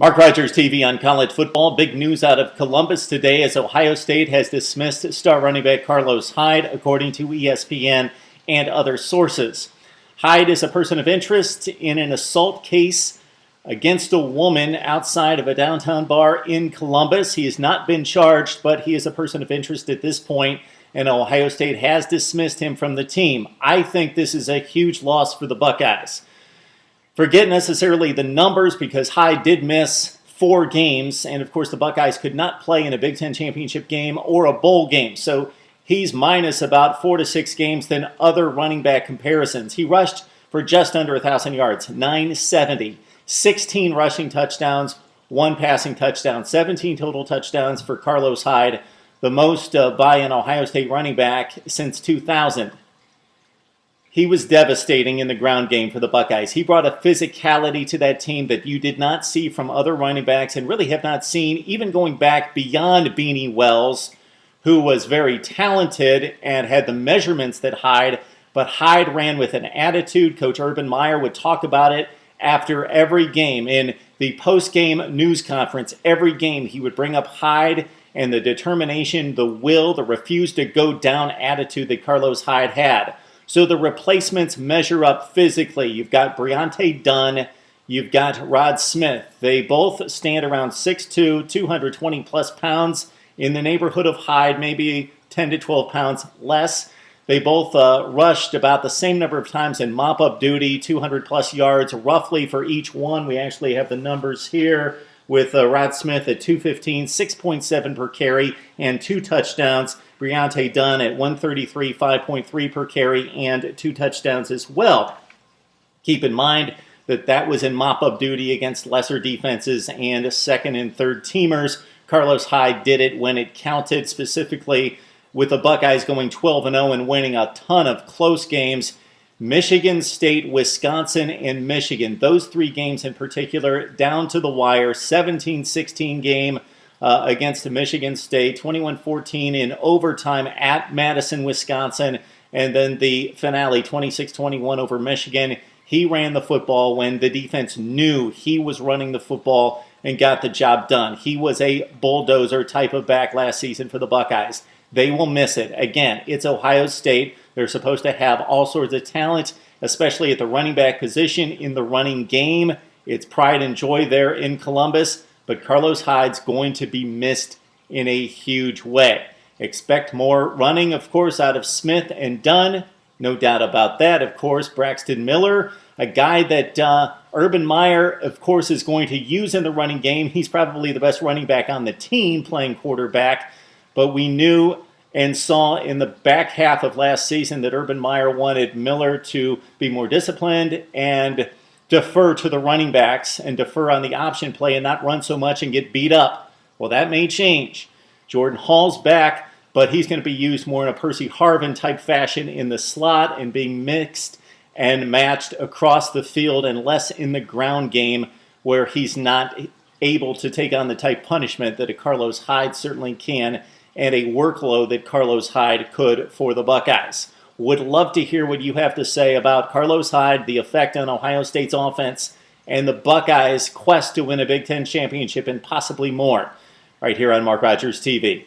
Mark Rogers TV on college football. Big news out of Columbus today as Ohio State has dismissed star running back Carlos Hyde, according to ESPN and other sources. Hyde is a person of interest in an assault case against a woman outside of a downtown bar in Columbus. He has not been charged, but he is a person of interest at this point, and Ohio State has dismissed him from the team. I think this is a huge loss for the Buckeyes. Forget necessarily the numbers, because Hyde did miss 4 games, and of course the Buckeyes could not play in a Big Ten championship game or a bowl game, so he's minus about 4 to 6 games than other running back comparisons. He rushed for just under 1,000 yards, 970, 16 rushing touchdowns, 1 passing touchdown, 17 total touchdowns for Carlos Hyde, the most by an Ohio State running back since 2000. He was devastating in the ground game for the Buckeyes. He brought a physicality to that team that you did not see from other running backs and really have not seen, even going back beyond Beanie Wells, who was very talented and had the measurements that Hyde, but Hyde ran with an attitude. Coach Urban Meyer would talk about it after every game. In the post-game news conference, every game he would bring up Hyde and the determination, the will, the refuse-to-go-down attitude that Carlos Hyde had. So the replacements measure up physically. You've got Brionte Dunn, you've got Rod Smith. They both stand around 6'2", 220-plus pounds, in the neighborhood of Hyde, maybe 10 to 12 pounds less. They both rushed about the same number of times in mop-up duty, 200-plus yards roughly for each one. We actually have the numbers here with Rod Smith at 215, 6.7 per carry, and 2 touchdowns. Brionte Dunn at 133, 5.3 per carry, and 2 touchdowns as well. Keep in mind that that was in mop-up duty against lesser defenses and second and third teamers. Carlos Hyde did it when it counted, specifically with the Buckeyes going 12-0 and winning a ton of close games. Michigan State, Wisconsin, and Michigan. Those 3 games in particular, down to the wire. 17-16 game against Michigan State. 21-14 in overtime at Madison, Wisconsin. And then the finale, 26-21 over Michigan. He ran the football when the defense knew he was running the football and got the job done. He was a bulldozer type of back last season for the Buckeyes. They will miss it. Again, it's Ohio State. They're supposed to have all sorts of talent, especially at the running back position in the running game. It's pride and joy there in Columbus, but Carlos Hyde's going to be missed in a huge way. Expect more running, of course, out of Smith and Dunn. No doubt about that. Of course, Braxton Miller, a guy that Urban Meyer, of course, is going to use in the running game. He's probably the best running back on the team playing quarterback. But we knew and saw in the back half of last season that Urban Meyer wanted Miller to be more disciplined and defer to the running backs and defer on the option play and not run so much and get beat up. Well, that may change. Jordan Hall's back, but he's going to be used more in a Percy Harvin type fashion in the slot and being mixed and matched across the field and less in the ground game where he's not able to take on the type punishment that a Carlos Hyde certainly can, and a workload that Carlos Hyde could for the Buckeyes. Would love to hear what you have to say about Carlos Hyde, the effect on Ohio State's offense, and the Buckeyes' quest to win a Big Ten championship and possibly more, right here on Mark Rogers TV.